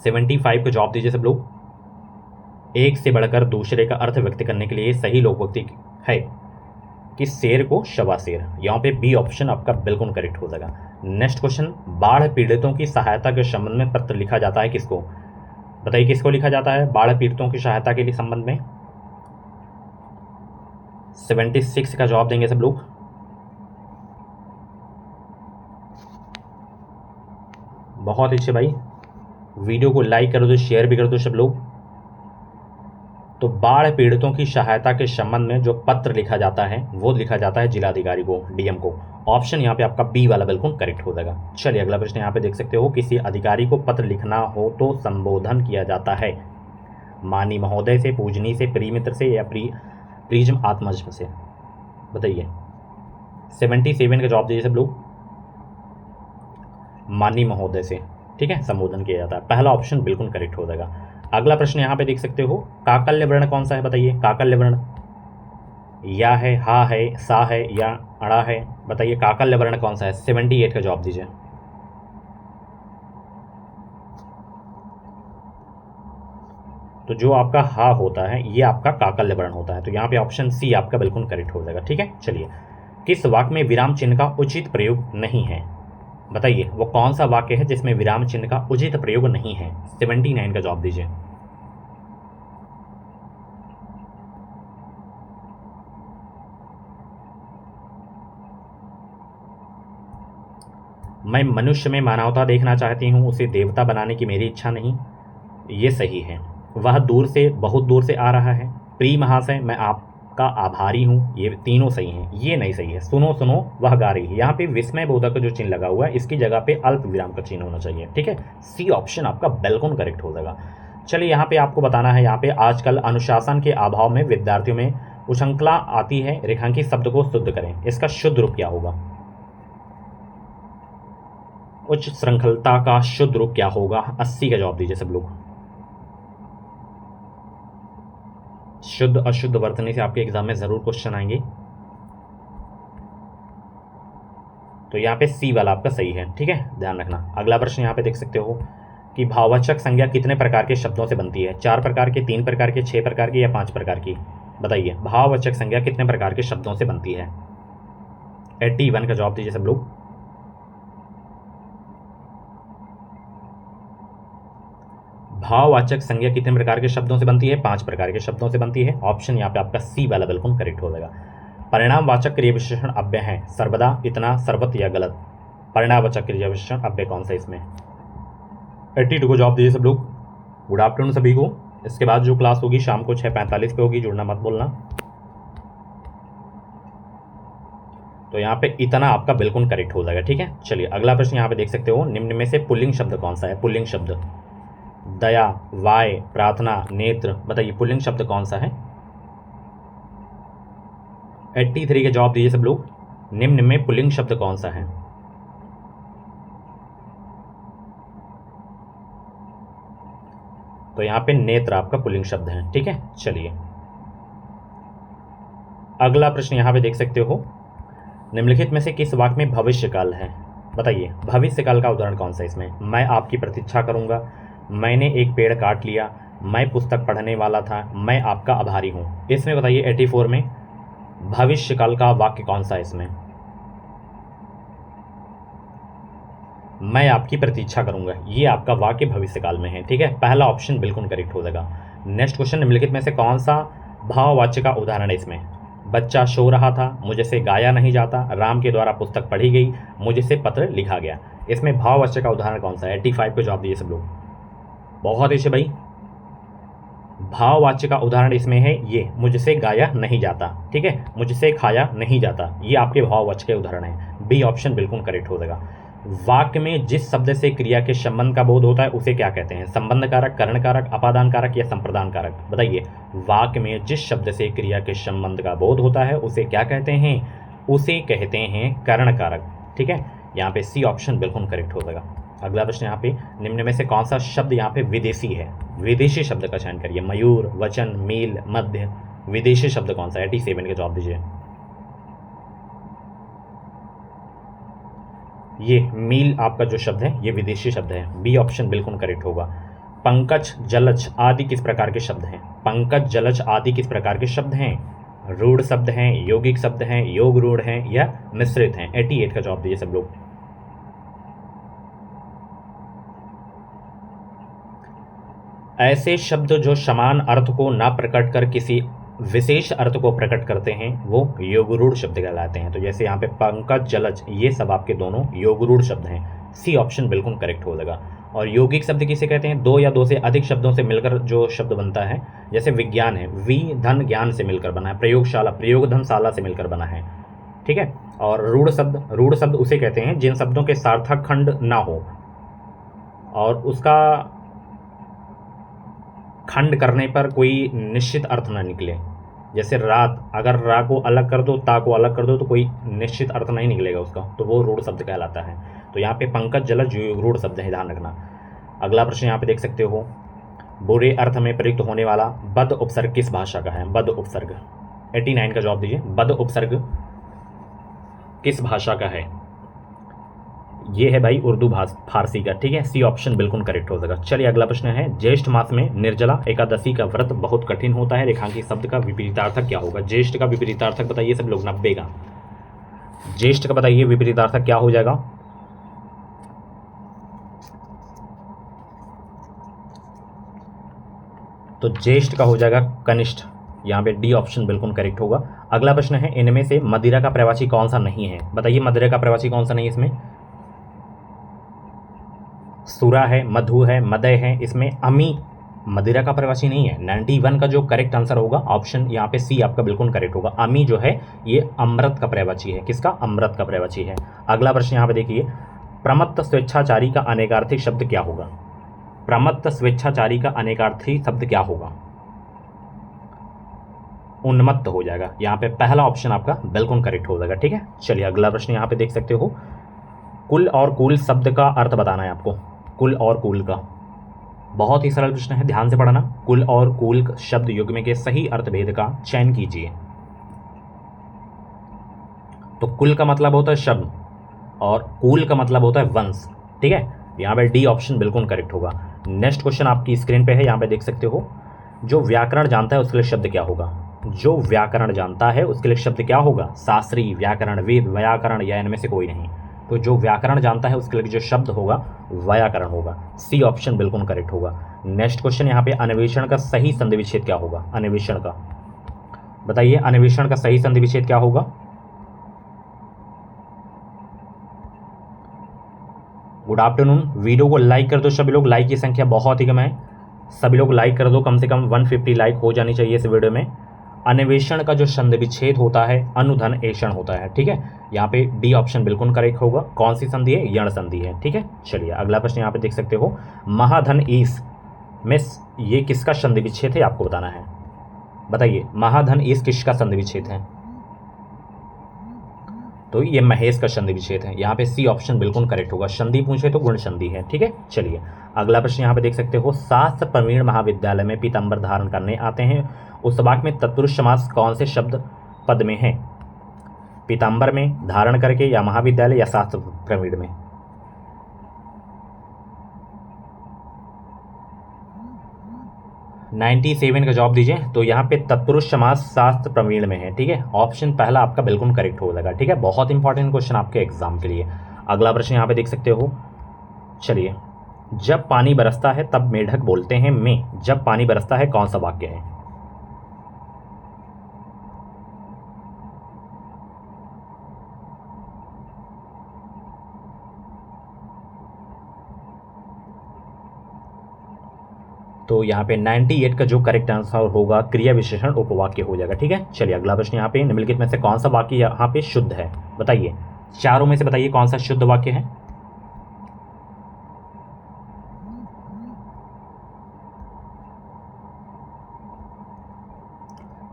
75 को जवाब दीजिए सब लोग। एक से बढ़कर दूसरे का अर्थ व्यक्त करने के लिए सही लोकोक्ति है कि शेर को शवा शेर। यहाँ पे बी ऑप्शन आपका बिल्कुल करेक्ट हो जाएगा। नेक्स्ट क्वेश्चन, बाढ़ पीड़ितों की सहायता के संबंध में पत्र लिखा जाता है किसको? बताइए किसको लिखा जाता है बाढ़ पीड़ितों की सहायता के लिए संबंध में? 76 का जवाब देंगे सब लोग। बहुत अच्छे भाई, वीडियो को लाइक कर दो, शेयर भी कर दो सब लोग। तो बाढ़ पीड़ितों की सहायता के संबंध में जो पत्र लिखा जाता है वो लिखा जाता है जिलाधिकारी को, डीएम को। ऑप्शन यहाँ पे आपका बी वाला बिल्कुल करेक्ट हो जाएगा। चलिए अगला प्रश्न यहाँ पे देख सकते हो, किसी अधिकारी को पत्र लिखना हो तो संबोधन किया जाता है। मानी महोदय से, पूजनी से, प्रिय से या प्रिज्म आत्मज से? बताइए 77 का जवाब दीजिए सब लोग। मानी महोदय से, ठीक है, संबोधन किया जाता है। पहला ऑप्शन बिल्कुल करेक्ट हो जाएगा। अगला प्रश्न यहाँ पे देख सकते हो, काकल्य वर्ण कौन सा है बताइए। काकल्य वर्ण या है, हा है, सा है या अड़ा है, बताइए काकल्य वर्ण कौन सा है। 78 का जवाब दीजिए। तो जो आपका हा होता है ये आपका काकल्य वर्ण होता है, तो यहाँ पे ऑप्शन सी आपका बिल्कुल करेक्ट हो जाएगा। ठीक है, चलिए, किस वाक्य में विराम चिन्ह का उचित प्रयोग नहीं है, बताइए वो कौन सा वाक्य है जिसमें विराम चिन्ह का उचित प्रयोग नहीं है। 79 का जवाब दीजिए। मैं मनुष्य में मानवता देखना चाहती हूँ, उसे देवता बनाने की मेरी इच्छा नहीं, ये सही है। वह दूर से, बहुत दूर से आ रहा है, प्रिय महाशय मैं आपका आभारी हूँ, ये तीनों सही हैं। ये नहीं सही है। सुनो सुनो वह गा रही है, यहाँ पे विस्मय बोधक का जो चिन्ह लगा हुआ है इसकी जगह पे अल्प विराम का चिन्ह होना चाहिए। ठीक है, सी ऑप्शन आपका बिल्कुल करेक्ट हो जाएगा। चलिए, यहाँ पे आपको बताना है, यहाँ पे आजकल अनुशासन के अभाव में विद्यार्थियों में उछंखला आती है, रेखांकित शब्द को शुद्ध करें, इसका शुद्ध रूप क्या होगा। उच्च श्रृंखलता का शुद्ध रूप क्या होगा। 80 का जवाब दीजिए सब लोग। शुद्ध अशुद्ध वर्तनी से आपके एग्जाम में जरूर क्वेश्चन आएंगे, तो यहाँ पे सी वाला आपका सही है। ठीक है, ध्यान रखना। अगला प्रश्न यहाँ पे देख सकते हो कि भाववाचक संज्ञा कितने प्रकार के शब्दों से बनती है। 4 प्रकार के, 3 प्रकार के, 6 प्रकार की या 5 प्रकार की, बताइए भाववाचक संज्ञा कितने प्रकार के शब्दों से बनती है। 81 का जवाब दीजिए सब लोग। भाववाचक संज्ञा कितने प्रकार के शब्दों से बनती है। 5 प्रकार के शब्दों से बनती है। ऑप्शन यहाँ पे आपका सी वाला बिल्कुल करेक्ट हो जाएगा। परिणामवाचक क्रिया विशेषण अव्यय है, सर्वदा, इतना, सर्वत या गलत। परिणामवाचक क्रिया विशेषण अव्यय कौन सा इसमें। 82 को जवाब दीजिए सब लोग। गुड आफ्टरनून सभी को। इसके बाद जो क्लास होगी शाम को 6:45 पे होगी, जुड़ना मत बोलना। तो यहाँ पे इतना आपका बिल्कुल करेक्ट हो जाएगा। ठीक है, चलिए अगला प्रश्न यहाँ पे देख सकते हो, निम्न में से पुल्लिंग शब्द कौन सा है। पुल्लिंग शब्द दया, वाय, प्रार्थना, नेत्र, बताइए पुल्लिंग शब्द कौन सा है। 83 के जवाब दीजिए सब लोग। निम्न में पुल्लिंग शब्द कौन सा है। तो यहाँ पे नेत्र आपका पुल्लिंग शब्द है। ठीक है, चलिए अगला प्रश्न यहाँ पे देख सकते हो, निम्नलिखित में से किस वाक्य में भविष्य काल है, बताइए भविष्य काल का उदाहरण कौन सा है इसमें। मैं आपकी प्रतीक्षा करूंगा, मैंने एक पेड़ काट लिया, मैं पुस्तक पढ़ने वाला था, मैं आपका आभारी हूँ। इसमें बताइए 84 में भविष्य काल का वाक्य कौन सा है इसमें। मैं आपकी प्रतीक्षा करूंगा, ये आपका वाक्य भविष्य काल में है। ठीक है, पहला ऑप्शन बिल्कुल करेक्ट हो जाएगा। नेक्स्ट क्वेश्चन, निम्नलिखित में से कौन सा भाववाच्य का उदाहरण है इसमें। बच्चा सो रहा था, मुझे से गाया नहीं जाता, राम के द्वारा पुस्तक पढ़ी गई, मुझे से पत्र लिखा गया। इसमें भाववाच्य का उदाहरण कौन सा है। 85 को जवाब दीजिए सब लोग। बहुत अच्छे भाई, भाववाच्य का उदाहरण इसमें है ये, मुझसे गाया नहीं जाता। ठीक है, मुझसे खाया नहीं जाता, ये आपके भाववाच्य के उदाहरण है। बी ऑप्शन बिल्कुल करेक्ट हो जाएगा। वाक्य में जिस शब्द से क्रिया के संबंध का बोध होता है उसे क्या कहते हैं। संबंध कारक, करण कारक, अपादान कारक या संप्रदान कारक, बताइए वाक्य में जिस शब्द से क्रिया के संबंध का बोध होता है उसे क्या कहते हैं, उसे कहते हैं करण कारक। ठीक है, यहाँ पे सी ऑप्शन बिल्कुल करेक्ट हो जाएगा। अगला प्रश्न यहाँ पे, निम्न में से कौन सा शब्द यहाँ पे विदेशी है। विदेशी शब्द का चयन करिए। मयूर, वचन, मील, मध्य, विदेशी शब्द कौन सा है। 87 का जवाब दीजिए। ये मील आपका जो शब्द है ये विदेशी शब्द है। बी ऑप्शन बिल्कुल करेक्ट होगा। पंकज, जलज आदि किस प्रकार के शब्द हैं। पंकज, जलज आदि किस प्रकार के शब्द हैं। रूढ़ शब्द हैं, यौगिक शब्द हैं, योग रूढ़ हैं या मिश्रित हैं। 88 का जवाब दीजिए सब लोग। ऐसे शब्द जो समान अर्थ को ना प्रकट कर किसी विशेष अर्थ को प्रकट करते हैं वो योगरूढ़ शब्द कहलाते हैं। तो जैसे यहाँ पे पंकज, जलज, ये सब आपके दोनों योगरूढ़ शब्द हैं। सी ऑप्शन बिल्कुल करेक्ट हो जाएगा। और यौगिक शब्द किसे कहते हैं, दो या दो से अधिक शब्दों से मिलकर जो शब्द बनता है। जैसे विज्ञान है, वी धन ज्ञान से मिलकर बना है। प्रयोगशाला, प्रयोग धन शाला से मिलकर बना है। ठीक है, और रूढ़ शब्द उसे कहते हैं जिन शब्दों के सार्थक खंड ना हो और उसका खंड करने पर कोई निश्चित अर्थ ना निकले। जैसे रात, अगर रा को अलग कर दो, ता को अलग कर दो तो कोई निश्चित अर्थ नहीं निकलेगा उसका, तो वो रूढ़ शब्द कहलाता है। तो यहाँ पे पंकज जलज रूढ़ शब्द है, ध्यान रखना। अगला प्रश्न यहाँ पे देख सकते हो, बुरे अर्थ में प्रयुक्त होने वाला बद उपसर्ग किस भाषा का है? बद उपसर्ग 89 का जवाब दीजिए। बद उपसर्ग किस भाषा का है? ये है भाई उर्दू फारसी का, ठीक है। सी ऑप्शन बिल्कुल करेक्ट हो जाएगा। चलिए अगला प्रश्न है, ज्येष्ठ मास में निर्जला एकादशी का व्रत बहुत कठिन होता है, रेखांकित शब्द का विपरीतार्थक क्या होगा? ज्येष्ठ का विपरीतार्थक बताइए सब लोग, 90 का। ज्येष्ठ का बताइए विपरीतार्थक क्या हो जाएगा? तो ज्येष्ठ का हो जाएगा कनिष्ठ। यहाँ पे डी ऑप्शन बिल्कुल करेक्ट होगा। अगला प्रश्न है, इनमें से मदिरा का प्रवाची कौन सा नहीं है? बताइए मदिरा का प्रवाची कौन सा नहीं है इसमें? सुरा है, मधु है, मदय है, इसमें अमी मदिरा का प्रवासी नहीं है। 91 का जो करेक्ट आंसर होगा ऑप्शन यहाँ पे सी आपका बिल्कुल करेक्ट होगा। अमी जो है ये अमृत का प्रवाची है। किसका? अमृत का प्रवाची है। अगला प्रश्न यहाँ पे देखिए, प्रमत्त स्वेच्छाचारी का अनेकार्थी शब्द क्या होगा? प्रमत्त स्वेच्छाचारी का अनेकार्थी शब्द क्या होगा? उन्मत्त हो जाएगा। यहाँ पे पहला ऑप्शन आपका बिल्कुल करेक्ट हो जाएगा, ठीक है। चलिए अगला प्रश्न यहाँ पे देख सकते हो, कुल और कूल शब्द का अर्थ बताना है आपको। कुल और कूल का बहुत ही सरल प्रश्न है, ध्यान से पढ़ना। कुल और कूल शब्द युग्म के सही अर्थभेद का चयन कीजिए। तो कुल का मतलब होता है शब्द और कूल का मतलब होता है वंश, ठीक है। यहाँ पे डी ऑप्शन बिल्कुल करेक्ट होगा। नेक्स्ट क्वेश्चन आपकी स्क्रीन पे है, यहाँ पे देख सकते हो, जो व्याकरण जानता है उसके लिए शब्द क्या होगा? जो व्याकरण जानता है उसके लिए शब्द क्या होगा? शास्त्री, व्याकरण, वेद, व्याकरण या इनमें से कोई नहीं। तो जो व्याकरण जानता है उसके लिए जो शब्द होगा व्याकरण होगा। सी ऑप्शन बिल्कुल करेक्ट होगा। नेक्स्ट क्वेश्चन यहाँ पे, अन्वेषण का सही संधि विच्छेद क्या होगा? अन्वेषण का बताइए, अन्वेषण का सही संधि विच्छेद क्या होगा? Good afternoon. वीडियो को लाइक कर दो सभी लोग, लाइक की संख्या बहुत ही कम है, सभी लोग लाइक कर दो, कम से कम 150 लाइक हो जानी चाहिए इस वीडियो में। अन्वेषण का जो संधि विच्छेद होता है अनुधन एषण होता है, ठीक है। यहाँ पे डी ऑप्शन बिल्कुल करेक्ट होगा। कौन सी संधि है? यण संधि है, ठीक है। चलिए अगला प्रश्न यहाँ पे देख सकते हो, महाधन ईस में ये किसका संधि विच्छेद है आपको बताना है। बताइए महाधन ईस किसका संधि विच्छेद है? तो ये महेश का संधि विच्छेद है। यहाँ पे सी ऑप्शन बिल्कुल करेक्ट होगा। संधि पूछे तो गुण संधि है, ठीक है। चलिए अगला प्रश्न यहाँ पे देख सकते हो, शास्त्र प्रवीण महाविद्यालय में पीताम्बर धारण करने आते हैं, उस वाक्य में तत्पुरुष समास कौन से शब्द पद में है? पीताम्बर में, धारण करके, या महाविद्यालय, या शास्त्र प्रवीण में? नाइन्टी 97 का जवाब दीजिए। तो यहाँ पे तत्पुरुष समास शास्त्र प्रवीण में है, ठीक है। ऑप्शन पहला आपका बिल्कुल करेक्ट हो जाएगा, ठीक है। बहुत इंपॉर्टेंट क्वेश्चन आपके एग्जाम के लिए। अगला प्रश्न यहाँ पे देख सकते हो, चलिए, जब पानी बरसता है तब मेढक बोलते हैं मैं, जब पानी बरसता है कौन सा वाक्य है? तो यहाँ पे 98 का जो करेक्ट आंसर होगा क्रिया विशेषण उपवाक्य हो जाएगा, ठीक है। चलिए अगला प्रश्न यहाँ पे, निम्नलिखित में से कौन सा वाक्य यहाँ पे शुद्ध है? बताइए, चारों में से बताइए कौन सा शुद्ध वाक्य है?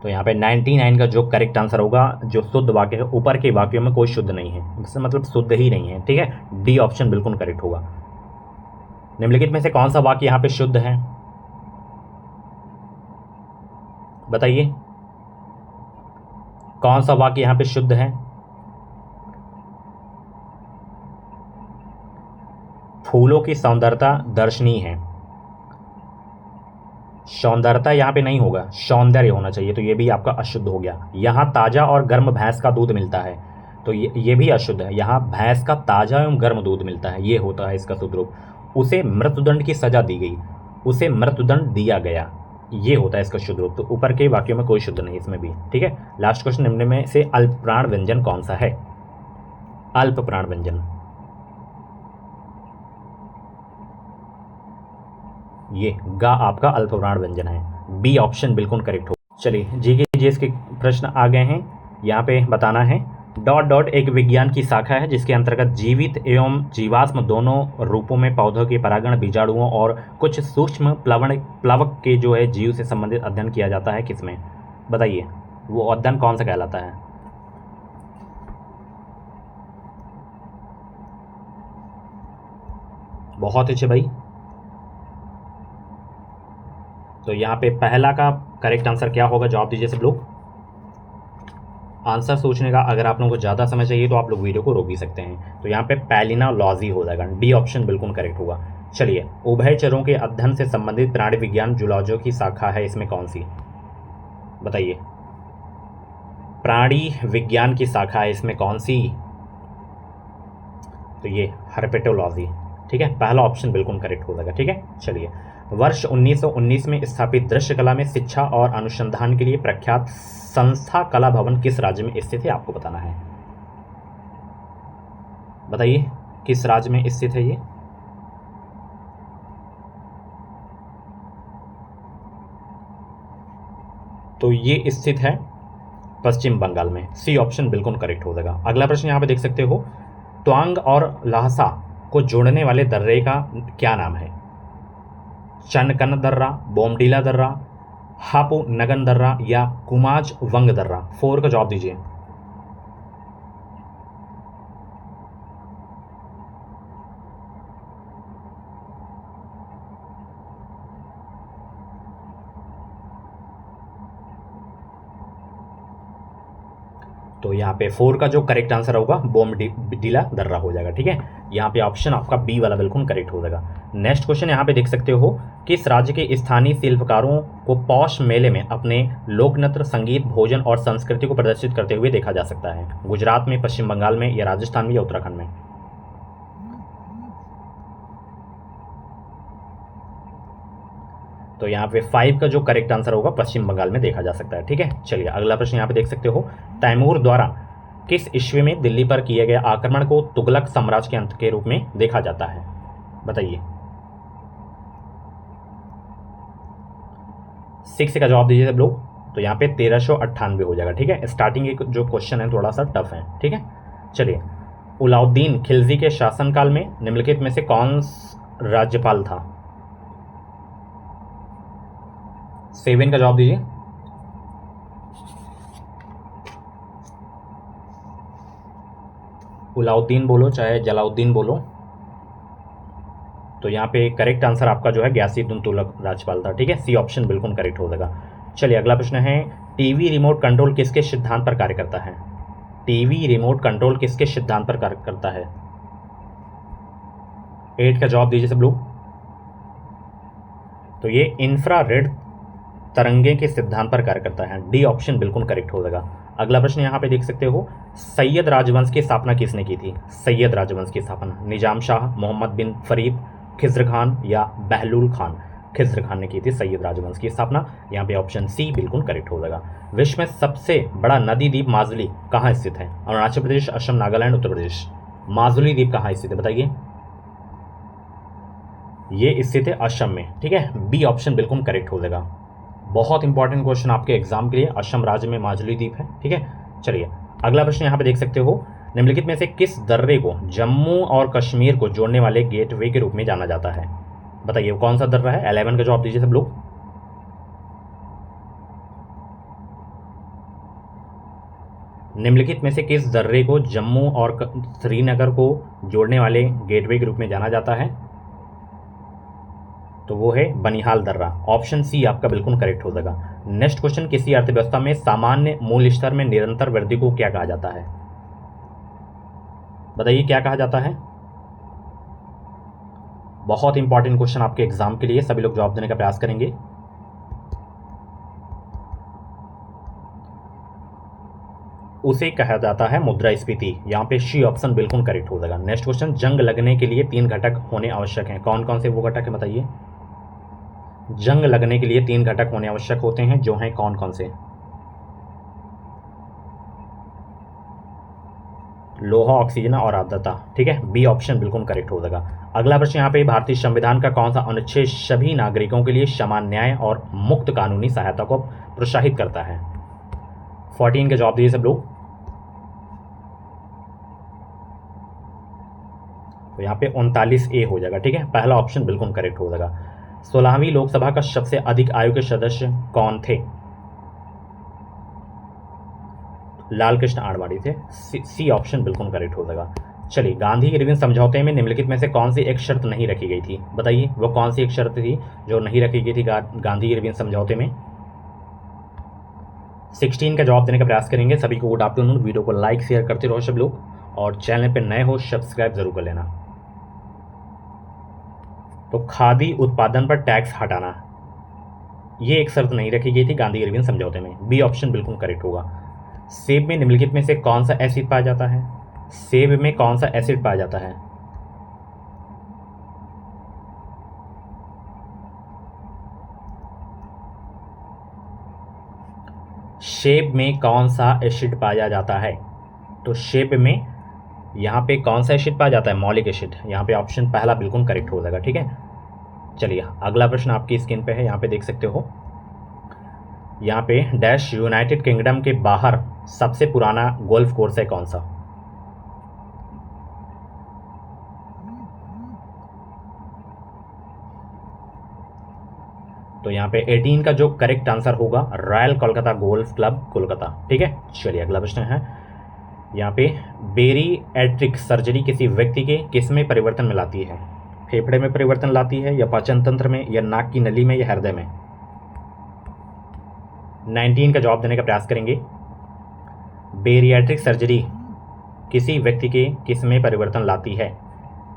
तो यहाँ पे 99 का जो करेक्ट आंसर होगा, जो शुद्ध वाक्य है, ऊपर के वाक्यों में कोई शुद्ध नहीं है, इससे मतलब शुद्ध ही नहीं है, ठीक है। डी ऑप्शन बिल्कुल करेक्ट होगा। निम्नलिखित में से कौन सा वाक्य यहाँ पे शुद्ध है? बताइए कौन सा वाक्य यहाँ पे शुद्ध है? फूलों की सौंदर्यता दर्शनीय है। सौंदर्यता यहाँ पे नहीं होगा, सौंदर्य होना चाहिए, तो ये भी आपका अशुद्ध हो गया। यहाँ ताज़ा और गर्म भैंस का दूध मिलता है, तो ये भी अशुद्ध है। यहाँ भैंस का ताज़ा एवं गर्म दूध मिलता है, ये होता है इसका शुद्ध रूप। उसे मृत्युदंड की सजा दी गई, उसे मृत्युदंड दिया गया, ये होता है इसका शुद्ध रूप। तो ऊपर के वाक्यों में कोई शुद्ध नहीं इसमें भी, ठीक है। लास्ट क्वेश्चन, निम्न में से अल्प प्राण व्यंजन कौन सा है? अल्प प्राण व्यंजन, ये गा आपका अल्प प्राण व्यंजन है। बी ऑप्शन बिल्कुल करेक्ट हो। चलिए जी के जीएस के प्रश्न आ गए हैं, यहाँ पे बताना है, डॉट डॉट एक विज्ञान की शाखा है जिसके अंतर्गत जीवित एवं जीवाश्म दोनों रूपों में पौधों के परागण, बीजाणुओं और कुछ सूक्ष्म प्लवक के जो है जीव से संबंधित अध्ययन किया जाता है। किसमें? बताइए वो अध्ययन कौन सा कहलाता है? बहुत अच्छे भाई। तो यहाँ पे पहला का करेक्ट आंसर क्या होगा, जवाब दीजिए सब लोग। आंसर सोचने का अगर आप लोगों को ज़्यादा समय चाहिए तो आप लोग वीडियो को रोक भी सकते हैं। तो यहाँ पे पैलिनोलॉजी हो जाएगा, डी ऑप्शन बिल्कुल करेक्ट होगा। चलिए, उभयचरों के अध्ययन से संबंधित प्राणी विज्ञान जूलॉजी की शाखा है, इसमें कौन सी, बताइए। प्राणी विज्ञान की शाखा है, इसमें कौन सी, तो ये हर्पेटोलॉजी। ठीक है, पहला ऑप्शन बिल्कुल करेक्ट हो जाएगा। ठीक है, चलिए, वर्ष 1919 में स्थापित दृश्य कला में शिक्षा और अनुसंधान के लिए प्रख्यात संस्था कला भवन किस राज्य में स्थित है, आपको बताना है। बताइए किस राज्य में स्थित है ये। तो ये स्थित है पश्चिम बंगाल में, सी ऑप्शन बिल्कुल करेक्ट हो जाएगा। अगला प्रश्न यहाँ पे देख सकते हो, त्वांग और लहसा को जोड़ने वाले दर्रे का क्या नाम है। चनकन दर्रा, बोमडीला दर्रा, हापू नगन दर्रा या कुमाज वंग दर्रा। 4 का जवाब दीजिए। तो यहाँ पे 4 का जो करेक्ट आंसर होगा बोमडीला दर्रा हो जाएगा। ठीक है, यहाँ पे ऑप्शन आपका बी वाला बिल्कुल करेक्ट हो जाएगा। नेक्स्ट क्वेश्चन यहाँ पे देख सकते हो, किस राज्य के स्थानीय शिल्पकारों को पौष मेले में अपने लोक नृत्य, संगीत, भोजन और संस्कृति को प्रदर्शित करते हुए देखा जा सकता है। गुजरात में, पश्चिम बंगाल में या राजस्थान में या उत्तराखंड में। तो यहाँ पे 5 का जो करेक्ट आंसर होगा पश्चिम बंगाल में देखा जा सकता है। ठीक है, चलिए अगला प्रश्न यहाँ पे देख सकते हो, तैमूर द्वारा किस ईस्वी में दिल्ली पर किए गए आक्रमण को तुगलक साम्राज्य के अंत के रूप में देखा जाता है, बताइए। 6 का जवाब दीजिए सब लोग। तो यहाँ पे 1398 हो जाएगा। ठीक है, स्टार्टिंग एक जो क्वेश्चन है थोड़ा सा टफ है। ठीक है, चलिए, अलाउद्दीन खिलजी के शासनकाल में निम्नलिखित में से कौन राज्यपाल था। 7 का जवाब दीजिए। अलाउद्दीन बोलो चाहे जलाउद्दीन बोलो। तो यहाँ पे करेक्ट आंसर आपका जो है गयासुद्दीन तुगलक राज्यपाल था। ठीक है, सी ऑप्शन बिल्कुल करेक्ट हो जाएगा। चलिए अगला प्रश्न है, टीवी रिमोट कंट्रोल किसके सिद्धांत पर कार्य करता है। टीवी रिमोट कंट्रोल किसके सिद्धांत पर कार्य करता है। 8 का जवाब दीजिए सब लोग। तो ये इंफ्रारेड तरंगे के सिद्धांत पर कार्य करता है, डी ऑप्शन बिल्कुल करेक्ट हो जाएगा। अगला प्रश्न यहाँ पे देख सकते हो, सैयद राजवंश की स्थापना किसने की थी। सैयद राजवंश की स्थापना निजाम शाह, मोहम्मद बिन फरीद, खिज्र खान या बहलूल खान। खिज्र खान ने की थी सैयद राजवंश की स्थापना। यहाँ पे ऑप्शन सी बिल्कुल करेक्ट हो जाएगा। विश्व में सबसे बड़ा नदी द्वीप माजुली कहाँ स्थित है। अरुणाचल प्रदेश, असम, नागालैंड, उत्तर प्रदेश। माजुली द्वीप कहाँ स्थित है, बताइए। ये स्थित है असम में। ठीक है, बी ऑप्शन बिल्कुल करेक्ट हो जाएगा। बहुत इंपॉर्टेंट क्वेश्चन आपके एग्जाम के लिए, असम राज्य में माजुली द्वीप है। ठीक है, चलिए अगला प्रश्न यहाँ पे देख सकते हो, निम्नलिखित में से किस दर्रे को जम्मू और कश्मीर को जोड़ने वाले गेटवे के रूप में जाना जाता है, बताइए कौन सा दर्रा है। 11 का जवाब दीजिए सब लोग। निम्नलिखित में से किस दर्रे को जम्मू और श्रीनगर को जोड़ने वाले गेटवे के रूप में जाना जाता है, तो वो है बनिहाल दर्रा। ऑप्शन सी आपका बिल्कुल करेक्ट हो जाएगा। नेक्स्ट क्वेश्चन, किसी अर्थव्यवस्था में सामान्य मूल्य स्तर में निरंतर वृद्धि को क्या कहा जाता है, बताइए क्या कहा जाता है। बहुत इंपॉर्टेंट क्वेश्चन आपके एग्जाम के लिए, सभी लोग जवाब देने का प्रयास करेंगे। उसे कहा जाता है मुद्रास्फीति। यहाँ पे सी ऑप्शन बिल्कुल करेक्ट हो जाएगा। नेक्स्ट क्वेश्चन, जंग लगने के लिए 3 घटक होने आवश्यक हैं, कौन कौन से वो घटक है बताइए। जंग लगने के लिए 3 घटक होने आवश्यक होते हैं, जो हैं कौन कौन से। लोहा, ऑक्सीजन और आर्द्रता। ठीक है, बी ऑप्शन बिल्कुल करेक्ट हो जाएगा। अगला प्रश्न यहाँ पे, भारतीय संविधान का कौन सा अनुच्छेद सभी नागरिकों के लिए समान न्याय और मुक्त कानूनी सहायता को प्रोत्साहित करता है। 14 का जवाब दीजिए सब लोग। तो यहाँ पे 39A हो जाएगा। ठीक है, पहला ऑप्शन बिल्कुल करेक्ट हो जाएगा। 16वीं लोकसभा का सबसे अधिक आयु के सदस्य कौन थे, लाल कृष्ण आडवाणी थे। सी ऑप्शन बिल्कुल करेक्ट हो जाएगा। चलिए, गांधी इरविन समझौते में निम्नलिखित में से कौन सी एक शर्त नहीं रखी गई थी? बताइए वो कौन सी एक शर्त थी जो नहीं रखी गई थी गांधी इरविन समझौते में? 16 का जवाब देने का प्रयास करेंगे। सभी को गुड आफ्टरनून। वीडियो को लाइक शेयर करते रहो सब लोग, और चैनल पर नए हो सब्सक्राइब जरूर कर लेना। तो खादी उत्पादन पर टैक्स हटाना, ये एक शर्त नहीं रखी गई थी गांधी इरविन समझौते में। बी ऑप्शन बिल्कुल करेक्ट होगा। सेब में निम्नलिखित में से कौन सा एसिड पाया जाता है? सेब में कौन सा एसिड पाया जाता है? सेब में कौन सा एसिड पाया जाता है? तो सेब में यहाँ पे कौन सा एसिड पाया जाता है? मॉलिक एसिड। यहाँ पे ऑप्शन पहला बिल्कुल करेक्ट हो जाएगा। ठीक है, चलिए अगला प्रश्न आपकी स्क्रीन पे है, यहाँ पे देख सकते हो। यहाँ पे डैश यूनाइटेड किंगडम के बाहर सबसे पुराना गोल्फ कोर्स है कौन सा? तो यहाँ पे 18 का जो करेक्ट आंसर होगा royal Kolkata golf club Kolkata. ठीक है, चलिए अगला प्रश्न है। यहाँ पे बेरिएट्रिक सर्जरी किसी व्यक्ति के किस में परिवर्तन में लाती है? फेफड़े में परिवर्तन लाती है, या पाचन तंत्र में, या नाक की नली में, या हृदय में? 19 का जवाब देने का प्रयास करेंगे। बेरिएट्रिक सर्जरी किसी व्यक्ति के किस में परिवर्तन लाती है?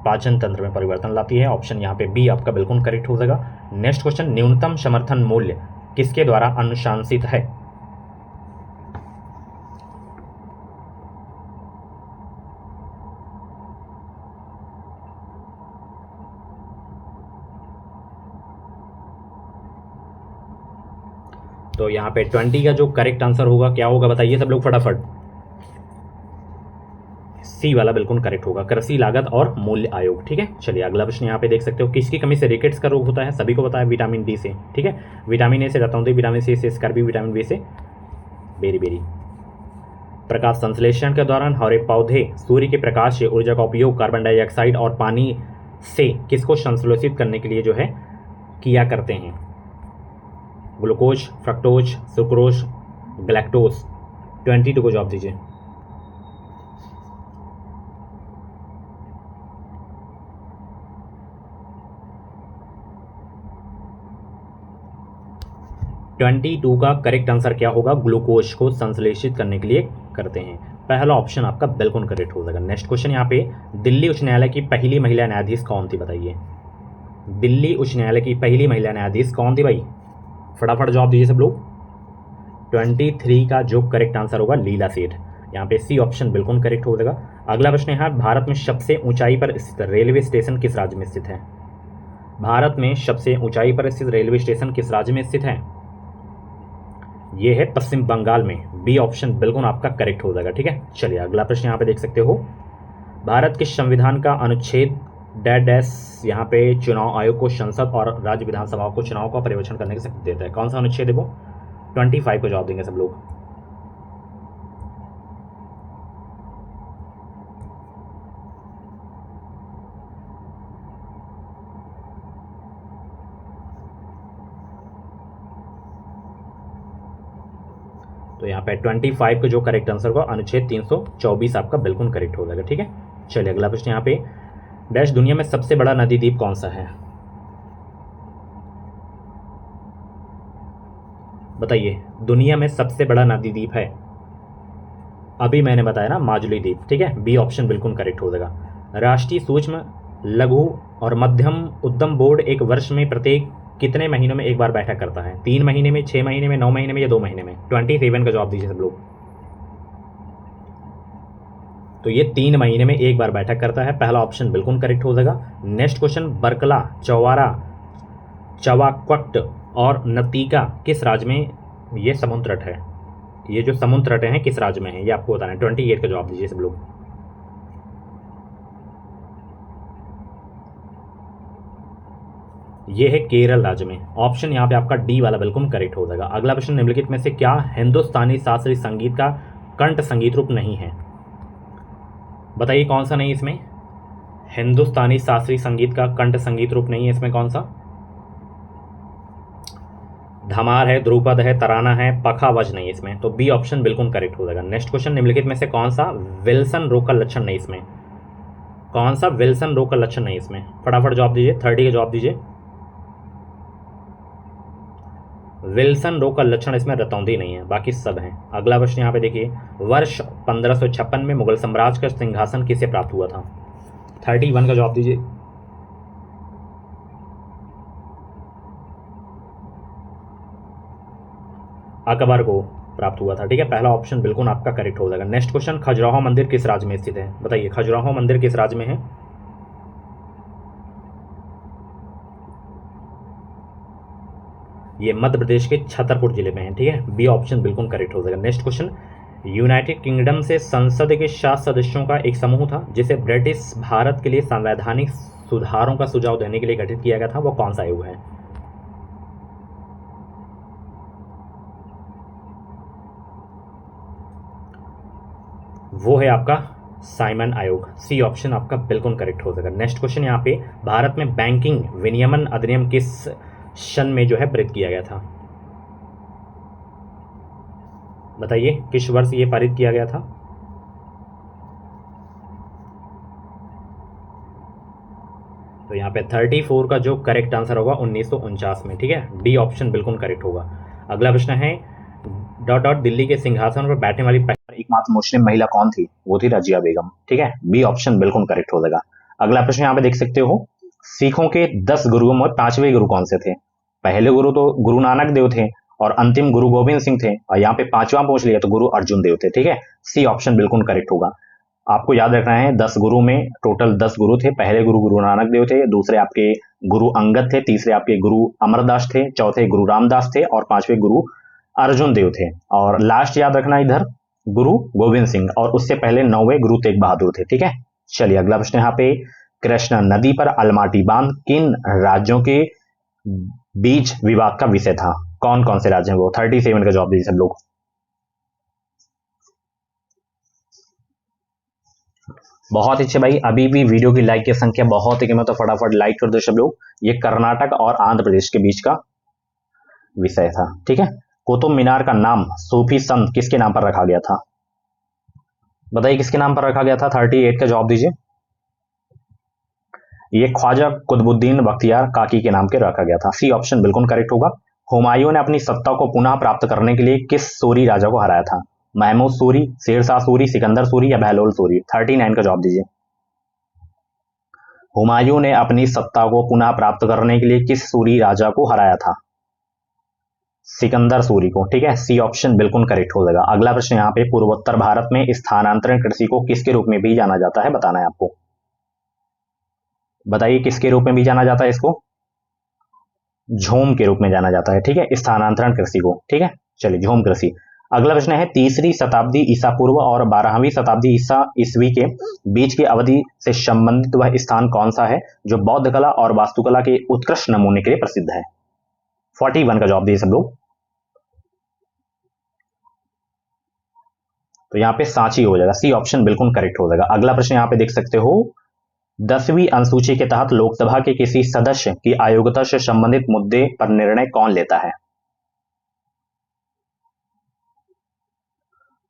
पाचन तंत्र में परिवर्तन लाती है। ऑप्शन यहाँ पे बी आपका बिल्कुल करेक्ट हो जाएगा। नेक्स्ट क्वेश्चन, न्यूनतम समर्थन मूल्य किसके द्वारा अनुशंसित है? तो यहाँ पे 20 का जो करेक्ट आंसर होगा क्या होगा बताइए सब लोग फटाफट। सी वाला बिल्कुल करेक्ट होगा, कृषि लागत और मूल्य आयोग। ठीक है, चलिए अगला प्रश्न यहाँ पे देख सकते हो। किसकी कमी से रिकेट्स का रोग होता है? सभी को पता है, विटामिन डी से। ठीक है, विटामिन ए से रतौंधी, विटामिन सी से स्कर्वी, विटामिन बी से बेरी। प्रकाश संश्लेषण के दौरान हरे पौधे सूर्य के प्रकाश से ऊर्जा का उपयोग कार्बन डाइऑक्साइड और पानी से किसको संश्लेषित करने के लिए जो है किया करते हैं? Glucose, fructose, sucrose, galactose. 22 को जवाब दीजिए। ट्वेंटी टू का करेक्ट आंसर क्या होगा? ग्लूकोज को संश्लेषित करने के लिए करते हैं। पहला ऑप्शन आपका बिल्कुल करेक्ट हो जाएगा। नेक्स्ट क्वेश्चन यहाँ पे, दिल्ली उच्च न्यायालय की पहली महिला न्यायाधीश कौन थी? बताइए, दिल्ली उच्च न्यायालय की पहली महिला न्यायाधीश कौन थी भाई? फटाफट जवाब दीजिए सब लोग। 23 का जो करेक्ट आंसर होगा लीला सेठ। यहाँ पे सी ऑप्शन बिल्कुल करेक्ट हो जाएगा। अगला प्रश्न है, भारत में सबसे ऊंचाई पर स्थित रेलवे स्टेशन किस राज्य में स्थित है? भारत में सबसे ऊंचाई पर स्थित रेलवे स्टेशन किस राज्य में स्थित है? ये है पश्चिम बंगाल में। बी ऑप्शन बिल्कुल आपका करेक्ट हो जाएगा। ठीक है, चलिए अगला प्रश्न यहाँ पे देख सकते हो। भारत के संविधान का अनुच्छेद डैश यहाँ पे चुनाव आयोग को संसद और राज्य विधानसभाओं को चुनाव का पर्यवेक्षण करने की शक्ति देता है। कौन सा अनुच्छेद है वो? 25 को जवाब देंगे सब लोग। तो यहाँ पे 25 का जो करेक्ट आंसर होगा अनुच्छेद 324 आपका बिल्कुल करेक्ट हो जाएगा। ठीक है, चलिए अगला प्रश्न यहाँ पे, डैश दुनिया में सबसे बड़ा नदी द्वीप कौन सा है? बताइए, दुनिया में सबसे बड़ा नदी द्वीप है? अभी मैंने बताया ना, माजुली द्वीप। ठीक है, बी ऑप्शन बिल्कुल करेक्ट हो जाएगा। राष्ट्रीय सूक्ष्म लघु और मध्यम उद्यम बोर्ड एक वर्ष में प्रत्येक कितने महीनों में एक बार बैठक करता है? 3 महीने में, 6 महीने में, 9 महीने में, या 2 महीने में? 27 का जवाब दीजिए सब लोग। तो ये 3 महीने में एक बार बैठक करता है। पहला ऑप्शन बिल्कुल करेक्ट हो जाएगा। नेक्स्ट क्वेश्चन, बरकला, चौवारा, चवाक्वट और नतीका किस राज्य में ये समुद्र तट है? ये जो समुद्र तट हैं किस राज्य में है ये आपको बताना है। 28 का जवाब दीजिए सब लोग। ये है केरल राज्य में। ऑप्शन यहाँ पे आपका डी वाला बिल्कुल करेक्ट हो जाएगा। अगला प्रश्न, निम्नलिखित में से क्या हिंदुस्तानी शास्त्रीय संगीत का कंठ संगीत रूप नहीं है? बताइए कौन सा नहीं इसमें? हिंदुस्तानी शास्त्रीय संगीत का कंठ संगीत रूप नहीं है इसमें कौन सा? धमार है, ध्रुपद है, तराना है, पखावज नहीं इसमें। तो बी ऑप्शन बिल्कुल करेक्ट हो जाएगा। नेक्स्ट क्वेश्चन, निम्नलिखित में से कौन सा विल्सन रोग का लक्षण नहीं इसमें? कौन सा विल्सन रोग का लक्षण नहीं इसमें? फटाफट जवाब दीजिए, 30 का जवाब दीजिए। विल्सन रोग का लक्षण इसमें रतौंधी नहीं है, बाकी सब हैं। अगला प्रश्न यहाँ पे देखिए, वर्ष 1556 में मुगल साम्राज्य का सिंहासन किसे प्राप्त हुआ था? 31 का जवाब दीजिए। अकबर को प्राप्त हुआ था। ठीक है, पहला ऑप्शन बिल्कुल आपका करेक्ट हो जाएगा। नेक्स्ट क्वेश्चन, खजुराहो मंदिर किस राज्य में स्थित है? बताइए, खजुराहो मंदिर किस राज्य में है? ये मध्य प्रदेश के छतरपुर जिले में है। ठीक है, बी ऑप्शन बिल्कुल करेक्ट हो जाएगा। नेक्स्ट क्वेश्चन, यूनाइटेड किंगडम से संसद के 7 सदस्यों का एक समूह था जिसे ब्रिटिश भारत के लिए संवैधानिक सुधारों का सुझाव देने के लिए गठित किया गया था, वो कौन सा आयोग है? वो है आपका साइमन आयोग। सी ऑप्शन आपका बिल्कुल करेक्ट हो जाएगा। नेक्स्ट क्वेश्चन यहाँ पे, भारत में बैंकिंग विनियमन अधिनियम किस सन में जो है पारित किया गया था? बताइए, किस वर्ष ये पारित किया गया था? तो यहाँ पे 34 का जो करेक्ट आंसर होगा 1949 में। ठीक है, डी ऑप्शन बिल्कुल करेक्ट होगा। अगला प्रश्न है, डॉट डॉट दिल्ली के सिंहासन पर बैठने वाली एकमात्र मुस्लिम महिला कौन थी? वो थी रजिया बेगम। ठीक है, बी ऑप्शन बिल्कुल करेक्ट हो जाएगा। अगला प्रश्न यहाँ पे देख सकते हो, सिखों के 10 गुरुओं में 5वें गुरु कौन से थे? पहले गुरु तो गुरु नानक देव थे और अंतिम गुरु गोविंद सिंह थे, और यहाँ पे 5वां पूछ लिया तो गुरु अर्जुन देव थे। ठीक है, सी ऑप्शन बिल्कुल करेक्ट होगा। आपको याद रखना है, 10 गुरु में टोटल 10 गुरु थे। पहले गुरु गुरु नानक देव थे, दूसरे आपके गुरु अंगद थे, तीसरे आपके गुरु अमरदास थे, चौथे गुरु रामदास थे और 5वें गुरु अर्जुन देव थे, और लास्ट याद रखना इधर गुरु गोविंद सिंह, और उससे पहले 9वें गुरु तेग बहादुर थे। ठीक है, चलिए अगला प्रश्न यहाँ पे, कृष्णा नदी पर अलमाटी बांध किन राज्यों के बीच विवाद का विषय था? कौन कौन से राज्य हैं वो? 37 का जवाब दीजिए सब लोग। बहुत अच्छे भाई, अभी भी वीडियो की लाइक की संख्या बहुत है कि मैं तो फटाफट लाइक कर दो सब लोग। ये कर्नाटक और आंध्र प्रदेश के बीच का विषय था। ठीक है, कुतुब मीनार का नाम सूफी संत किसके नाम पर रखा गया था? बताइए, किसके नाम पर रखा गया था? 38 का जवाब दीजिए। ये ख्वाजा कुतुबुद्दीन बख्तियार काकी के नाम के रखा गया था। सी ऑप्शन बिल्कुल करेक्ट होगा। हुमायूं ने अपनी सत्ता को पुनः प्राप्त करने के लिए किस सूरी राजा को हराया था? महमूद सूरी, शेरशाह सूरी, सिकंदर सूरी या बहलोल सूरी? 39 का जवाब दीजिए। हुमायूं ने अपनी सत्ता को पुनः प्राप्त करने के लिए किस सूरी राजा को हराया था? सिकंदर सूरी को। ठीक है, सी ऑप्शन बिल्कुल करेक्ट हो जाएगा। अगला प्रश्न यहाँ पे, पूर्वोत्तर भारत में स्थानांतरण कृषि को किसके रूप में भी जाना जाता है? बताना है आपको। बताइए, किसके रूप में भी जाना जाता है इसको? झूम के रूप में जाना जाता है। ठीक है, स्थानांतरण कृषि को। ठीक है, चलिए झूम कृषि। अगला प्रश्न है, 3री शताब्दी ईसा पूर्व और 12वीं शताब्दी ईसा ईसवी के बीच की अवधि से संबंधित वह स्थान कौन सा है जो बौद्ध कला और वास्तुकला के उत्कृष्ट नमूने के लिए प्रसिद्ध है? 41 का जवाब दिए सब लोग। तो यहाँ पे सांची हो जाएगा। सी ऑप्शन बिल्कुल करेक्ट हो जाएगा। अगला प्रश्न यहाँ पे देख सकते हो, 10वीं अनुसूची के तहत लोकसभा के किसी सदस्य की अयोग्यता से संबंधित मुद्दे पर निर्णय कौन लेता है?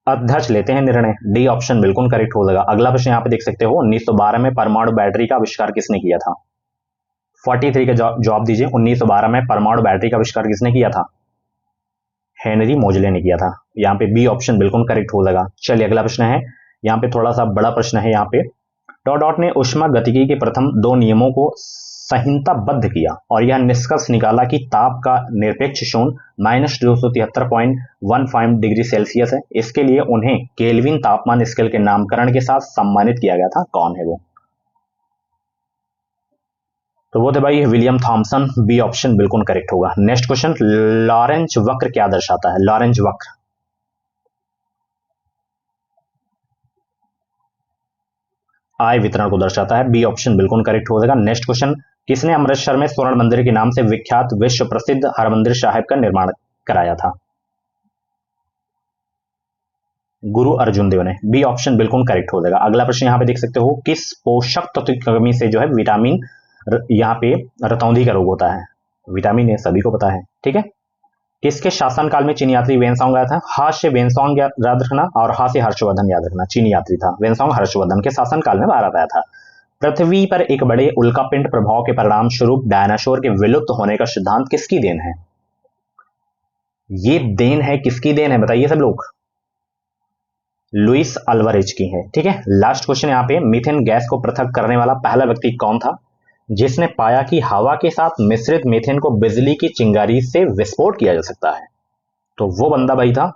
अध्यक्ष लेते हैं निर्णय। डी ऑप्शन बिल्कुल करेक्ट हो जाएगा। अगला प्रश्न यहाँ पे देख सकते हो, 1912 में परमाणु बैटरी का आविष्कार किसने किया था? 43 का जवाब दीजिए। 1912 में परमाणु बैटरी का आविष्कार किसने किया था? हेनरी मोजले ने किया था। यहाँ पे बी ऑप्शन बिल्कुल करेक्ट हो जाएगा। चलिए अगला प्रश्न है, यहाँ पे थोड़ा सा बड़ा प्रश्न है। यहाँ पे डॉट ने ऊष्मागतिकी के प्रथम 2 नियमों को संहिताबद्ध किया और यह निष्कर्ष निकाला कि ताप का निरपेक्ष शून्य -273.15 डिग्री सेल्सियस है। इसके लिए उन्हें केल्विन तापमान स्केल के नामकरण के साथ सम्मानित किया गया था। कौन है वो? तो वो थे भाई विलियम थॉमसन। बी ऑप्शन बिल्कुल करेक्ट होगा। नेक्स्ट क्वेश्चन, लॉरेंज वक्र क्या दर्शाता है? लॉरेंज वक्र आय वितरण को दर्शाता है। बी ऑप्शन बिल्कुल करेक्ट हो जाएगा। नेक्स्ट क्वेश्चन, किसने अमृतसर में स्वर्ण मंदिर के नाम से विख्यात विश्व प्रसिद्ध हरमंदिर साहिब का निर्माण कराया था? गुरु अर्जुन देव ने। बी ऑप्शन बिल्कुल करेक्ट हो जाएगा। अगला प्रश्न यहाँ पे देख सकते हो, किस पोषक तत्व की कमी से जो है विटामिन यहाँ पे रतौंधी का रोग होता है? विटामिन ए सभी को पता है। ठीक है, किसके शासनकाल में चीनी यात्री वेनसोंग आया था? हा से वेनसोंग याद रखना और हा से हर्षवर्धन याद रखना। चीनी यात्री था वेनसोंग, हर्षवर्धन के शासनकाल में भारत आया था। पृथ्वी पर एक बड़े उल्कापिंड प्रभाव के परिणाम स्वरूप डायनासोर के विलुप्त होने का सिद्धांत किसकी देन है? ये देन है, किसकी देन है बताइए सब लोग? लुइस अल्वारेज की है। ठीक है, लास्ट क्वेश्चन यहाँ पे, मीथेन गैस को पृथक करने वाला पहला व्यक्ति कौन था जिसने पाया कि हवा के साथ मिश्रित मीथेन को बिजली की चिंगारी से विस्फोट किया जा सकता है? तो वो बंदा भाई था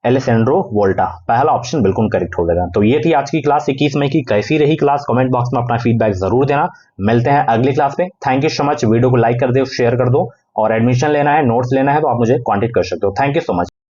एलेसेंड्रो वोल्टा। पहला ऑप्शन बिल्कुल करेक्ट हो जाएगा। तो ये थी आज की क्लास 21 मई की। कैसी रही क्लास कमेंट बॉक्स में अपना फीडबैक जरूर देना। मिलते हैं अगली क्लास में। Thank you so much. Video को लाइक कर दो, शेयर कर दो, और एडमिशन लेना है, नोट्स लेना है तो आप मुझे कॉन्टेक्ट कर सकते हो। Thank you so much.